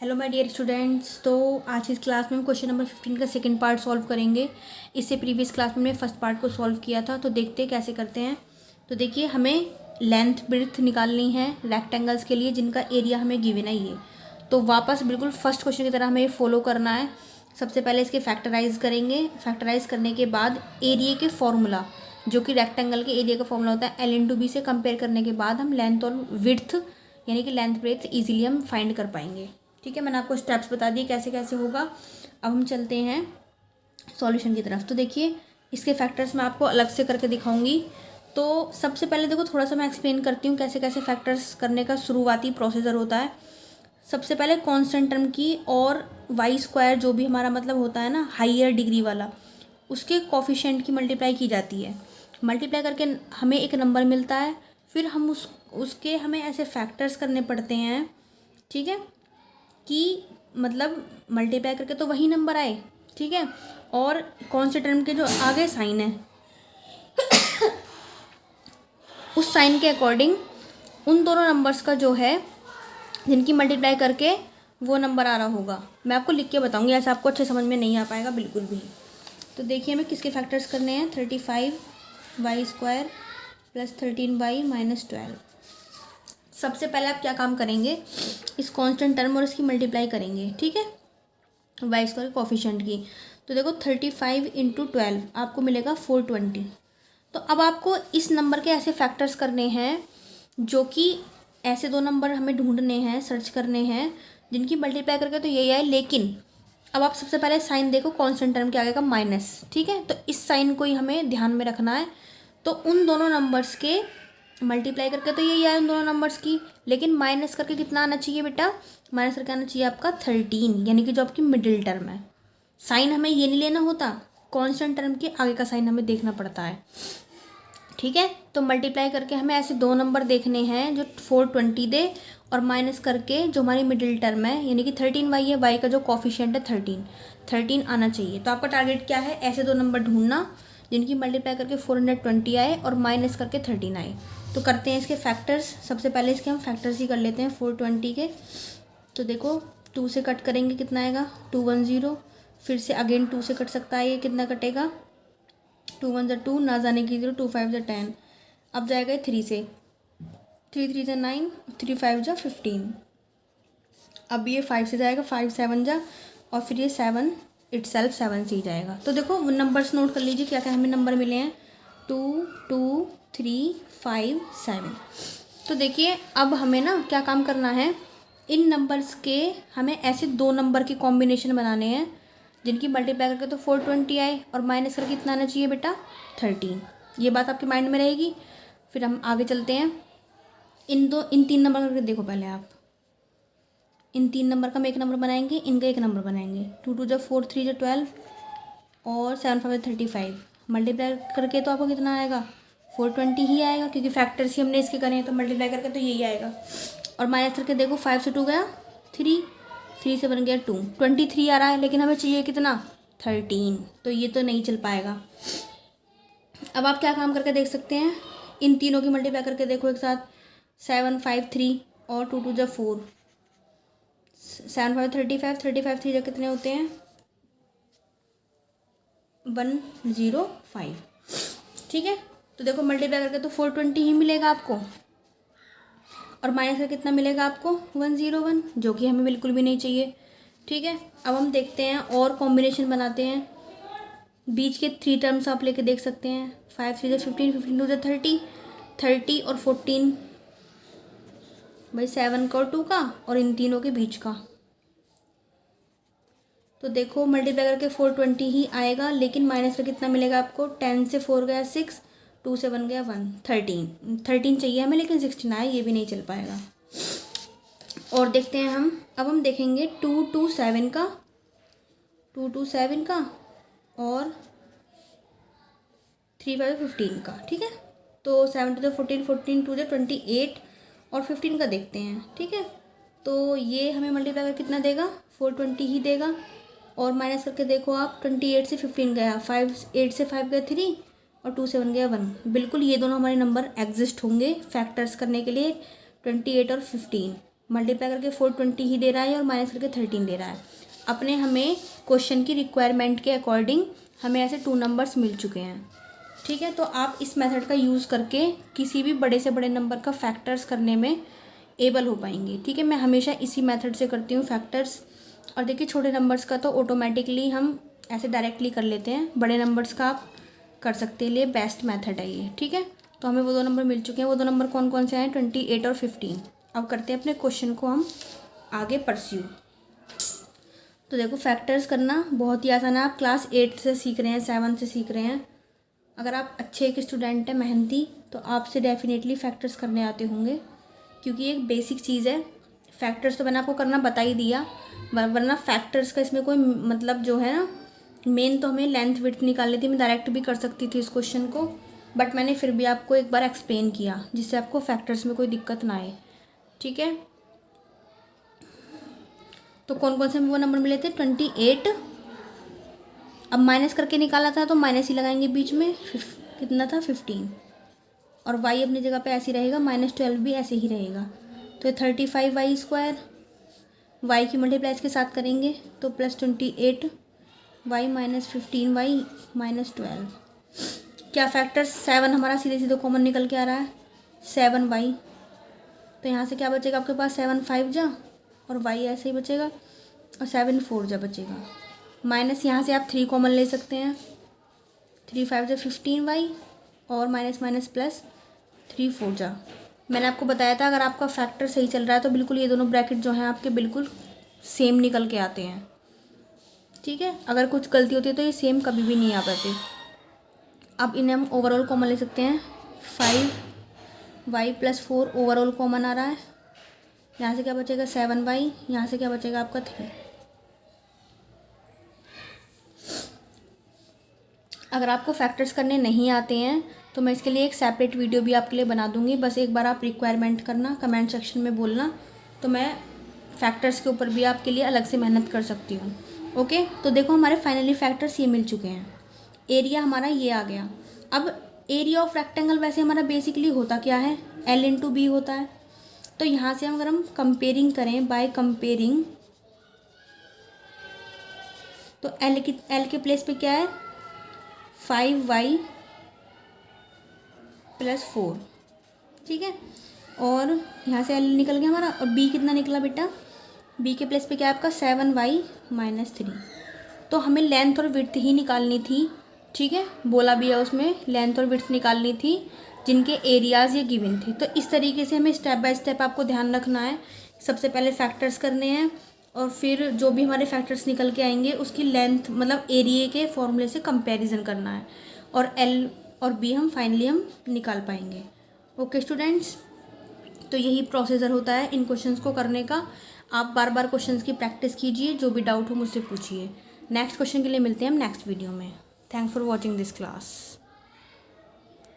Hello my dear students. तो आज इस क्लास में हम क्वेश्चन नंबर 15 का सेकंड पार्ट सॉल्व करेंगे। इससे प्रीवियस क्लास में हमने फर्स्ट पार्ट को सॉल्व किया था, तो देखते हैं कैसे करते हैं। तो देखिए, हमें लेंथ ब्रेड्थ निकालनी है रेक्टेंगल्स के लिए जिनका एरिया हमें गिवन है ये। तो वापस बिल्कुल फर्स्ट क्वेश्चन की तरह हमें फॉलो करना है। सबसे पहले इसके फैक्टराइज करेंगे। फैक्टराइज करने के बाद एरिया के फॉर्मूला, जो कि रेक्टेंगल के एरिया का फॉर्मूला होता है L/B से कंपेयर करने के बाद हम लेंथ और विड्थ यानी कि लेंथ ब्रेड्थ ईजिली हम फाइंड कर पाएंगे। ठीक है, मैंने आपको स्टेप्स बता दिए कैसे कैसे होगा। अब हम चलते हैं सॉल्यूशन की तरफ। तो देखिए, इसके फैक्टर्स मैं आपको अलग से करके दिखाऊंगी। तो सबसे पहले देखो, थोड़ा सा मैं एक्सप्लेन करती हूँ कैसे कैसे फैक्टर्स करने का शुरुआती प्रोसीजर होता है। सबसे पहले कांस्टेंट टर्म की और वाई स्क्वायर जो भी हमारा मतलब होता है ना हाइयर डिग्री वाला, उसके कोफिशिएंट की मल्टीप्लाई की जाती है। मल्टीप्लाई करके हमें एक नंबर मिलता है, फिर हम उसके हमें ऐसे फैक्टर्स करने पड़ते हैं। ठीक है, कि मतलब मल्टीप्लाई करके तो वही नंबर आए। ठीक है, और कांस्टेंट टर्म के जो आगे साइन है उस साइन के अकॉर्डिंग उन दोनों नंबर्स का जो है जिनकी मल्टीप्लाई करके वो नंबर आ रहा होगा। मैं आपको लिख के बताऊंगी, ऐसा आपको अच्छे समझ में नहीं आ पाएगा बिल्कुल भी। तो देखिए, हमें किसके फैक्टर्स करने हैं। 35y² + 13y - 12। सबसे पहले आप क्या काम करेंगे, इस कांस्टेंट टर्म और इसकी मल्टीप्लाई करेंगे। ठीक है, वाई स्क्वायर कोफिशिएंट की। तो देखो 35 × 12 आपको मिलेगा 420। तो अब आपको इस नंबर के ऐसे फैक्टर्स करने हैं, जो कि ऐसे दो नंबर हमें ढूंढने हैं, सर्च करने हैं जिनकी मल्टीप्लाई करके तो यही आए। लेकिन अब आप सबसे पहले साइन देखो, कांस्टेंट टर्म के आगे का माइनस। ठीक है, तो इस साइन को ही हमें ध्यान में रखना है। तो उन दोनों नंबर्स के मल्टीप्लाई करके तो यही आए उन दोनों नंबर्स की, लेकिन माइनस करके कितना आना चाहिए बेटा, माइनस करके आना चाहिए आपका 13, यानी कि जो आपकी मिडिल टर्म है। साइन हमें ये नहीं लेना होता, कांस्टेंट टर्म के आगे का साइन हमें देखना पड़ता है। ठीक है, तो मल्टीप्लाई करके हमें ऐसे दो नंबर देखने हैं जो 420 दे, और माइनस करके जो हमारी मिडिल टर्म है यानी कि 13y है, y का जो कोफिशिएंट है 13 आना चाहिए। तो आपका टारगेट क्या है, ऐसे दो नंबर ढूंढना जिनकी मल्टीप्लाई करके 420 आए और माइनस करके 13 आए। तो करते हैं इसके फैक्टर्स। सबसे पहले इसके हम फैक्टर्स ही कर लेते हैं 420 के। तो देखो, 2 से कट करेंगे कितना आएगा, 210। फिर से अगेन 2 से कट सकता है, ये कितना कटेगा, 2 × 1 = 2, ना जाने की 0, 2 × 5 = 10। अब जाएगा 3 से, 3 × 3 = 9, 3 × 5 = 15। अब ये 5 से जाएगा, 5 × 7 = और फिर ये 7 इटसेल्फ 7 से ही जाएगा। तो देखो नंबर्स नोट कर लीजिए क्या क्या हमें नंबर मिले हैं, 2 2 3 5 7। तो देखिए, अब हमें ना क्या काम करना है, इन नंबर्स के हमें ऐसे दो नंबर की कॉम्बिनेशन बनाने हैं जिनकी मल्टीप्लाई करके तो 420 आए और माइनस करके कितना आना चाहिए बेटा, 13। ये बात आपके माइंड में रहेगी। फिर हम आगे चलते हैं। इन तीन नंबर करके देखो पहले आप। इन तीन नंबर का हम एक नंबर बनाएंगे, इनका एक नंबर बनाएंगे। 2 2 = 4, 3 × 12 और 7 5 = 35। मल्टीप्लाई करके तो आपको कितना आएगा, 420 ही आएगा, क्योंकि फैक्टर्स ही हमने इसके करे हैं, तो मल्टीप्लाई करके तो यही आएगा। और माइनस करके देखो, 5 से 2 गया 3, 3 से बन गया 2, 23 आ रहा है, लेकिन हमें चाहिए कितना, 13। तो ये तो नहीं चल पाएगा। अब आप क्या काम करके देख सकते हैं, इन तीनों की मल्टीप्लाई करके देखो एक साथ। 7 5 3 और 2 2 = 4, 7 5 35, 35 3 जब कितने होते हैं, 105। ठीक है, तो देखो मल्टीप्लाई करके तो 420 ही मिलेगा आपको, और माइनस का कितना मिलेगा आपको, 101, जो कि हमें बिल्कुल भी नहीं चाहिए। ठीक है, अब हम देखते हैं और कॉम्बिनेशन बनाते हैं। बीच के 3 टर्म्स आप लेके देख सकते हैं। 5 3 = 15, 15 2 = 30, 30 और 14 भाई 7 का और 2 का, और इन तीनों के बीच का। तो देखो मल्टीप्लाई करके 420 ही आएगा, लेकिन माइनस का कितना मिलेगा आपको, 10 से 4 गया 6, 2 से 1 गया 1, 13 चाहिए हमें, लेकिन 16 आए, ये भी नहीं चल पाएगा। और देखते हैं हम, अब हम देखेंगे 2 2 7 का, 2 2 7 का और 3 5 15 का। ठीक है, तो 7 2 = 14, 14 2 = 28 और 15 का देखते हैं। ठीक है, तो ये हमें मल्टीप्लाई कर कितना देगा, 420 ही देगा। और माइनस करके देखो आप, 28 से 15 गया 5, 8 से 5 गया 3 और 2 से 1 गया 1। बिल्कुल ये दोनों हमारे नंबर एग्जिस्ट होंगे फैक्टर्स करने के लिए, 28 और 15। मल्टीप्लाई करके 420 ही दे रहा है और माइनस करके 13 दे रहा है। अपने हमें क्वेश्चन की रिक्वायरमेंट के अकॉर्डिंग हमें ऐसे 2 नंबर्स मिल चुके हैं। ठीक है, तो आप इस मेथड का यूज़ करके किसी भी बड़े से बड़े नंबर का फैक्टर्स करने में एबल हो पाएंगे। ठीक है, मैं हमेशा इसी मेथड से करती हूँ फैक्टर्स। और देखिए छोटे नंबर्स का तो ऑटोमेटिकली हम ऐसे डायरेक्टली कर लेते हैं, बड़े नंबर्स का आप कर सकते हैं, लिए बेस्ट मेथड है ये। ठीक है, तो हमें वो 2 नंबर मिल चुके हैं। वो 2 नंबर कौन कौन से हैं? 28 और 15। अब करते हैं अपने क्वेश्चन को हम आगे परस्यू। तो देखो फैक्टर्स करना बहुत ही आसान है। आप क्लास 8 से सीख रहे हैं, 7 से सीख रहे हैं। अगर आप अच्छे एक स्टूडेंट हैं, मेहनती, तो आपसे डेफिनेटली फैक्टर्स करने आते होंगे, क्योंकि एक बेसिक चीज़ है। फैक्टर्स तो मैंने आपको करना बता ही दिया, वरना फैक्टर्स का इसमें कोई मतलब जो है ना, मेन तो हमें लेंथ विड्थ निकालनी थी। मैं डायरेक्ट भी कर सकती थी इस क्वेश्चन को, बट मैंने फिर भी आपको एक बार एक्सप्लेन किया जिससे आपको फैक्टर्स में कोई दिक्कत ना आए। ठीक है, तो कौन कौन से वो नंबर मिले थे? 28। अब माइनस करके निकाला था तो माइनस ही लगाएंगे बीच में। कितना था? 15। और y अपनी जगह पे ऐसे ही रहेगा, -12 भी ऐसे ही रहेगा। तो 35y², y की मल्टीप्लाई इसके साथ करेंगे तो +28y -15y -12। क्या फैक्टर 7 हमारा सीधे सीधे कॉमन निकल के आ रहा है, 7y। तो यहाँ से क्या बचेगा आपके पास? 7 5 जा और y ऐसे ही बचेगा, और 7 4 जा बचेगा। माइनस यहाँ से आप 3 कॉमन ले सकते हैं, 3 5 जा 15y, और माइनस माइनस प्लस 3 4 जा। मैंने आपको बताया था अगर आपका फैक्टर सही चल रहा है तो बिल्कुल ये दोनों ब्रैकेट जो हैं आपके बिल्कुल सेम निकल के आते हैं। ठीक है, अगर कुछ गलती होती है तो ये सेम कभी भी नहीं आ पाते। अब इन्हें हम ओवरऑल कॉमन ले सकते हैं, 5y + 4 ओवरऑल कॉमन आ रहा है। यहाँ से क्या बचेगा? 7y। यहाँ से क्या बचेगा आपका? 3। अगर आपको फैक्टर्स करने नहीं आते हैं तो मैं इसके लिए एक सेपरेट वीडियो भी आपके लिए बना दूंगी। बस एक बार आप रिक्वायरमेंट करना, कमेंट सेक्शन में बोलना, तो मैं फैक्टर्स के ऊपर भी आपके लिए अलग से मेहनत कर सकती हूँ। ओके, तो देखो हमारे फाइनली फैक्टर्स ये मिल चुके हैं। एरिया हमारा ये आ गया। अब एरिया ऑफ रेक्टेंगल वैसे हमारा बेसिकली होता क्या है? L × B होता है। तो यहाँ से अगर हम कंपेयरिंग करें, बाय कंपेयरिंग, तो L के प्लेस पे क्या है? 5y + 4। ठीक है, और यहाँ से L निकल गया हमारा। और B कितना निकला बेटा? B के प्लेस पे क्या है आपका? 7y - 3। तो हमें लेंथ और विड्थ ही निकालनी थी। ठीक है, बोला भी है उसमें लेंथ और विड्थ निकालनी थी जिनके एरियाज़ ये गिवन थे। तो इस तरीके से हमें स्टेप बाय स्टेप आपको ध्यान रखना है। सबसे पहले फैक्टर्स करने हैं, और फिर जो भी हमारे फैक्टर्स निकल के आएंगे उसकी लेंथ मतलब एरिया के फॉर्मूले से कंपैरिजन करना है, और L और B हम फाइनली निकाल पाएंगे। ओके स्टूडेंट्स, तो यही प्रोसीजर होता है इन क्वेश्चंस को करने का। आप बार बार क्वेश्चंस की प्रैक्टिस कीजिए, जो भी डाउट हो मुझसे पूछिए। नेक्स्ट क्वेश्चन के लिए मिलते हैं हम नेक्स्ट वीडियो में। Thanks for watching this class.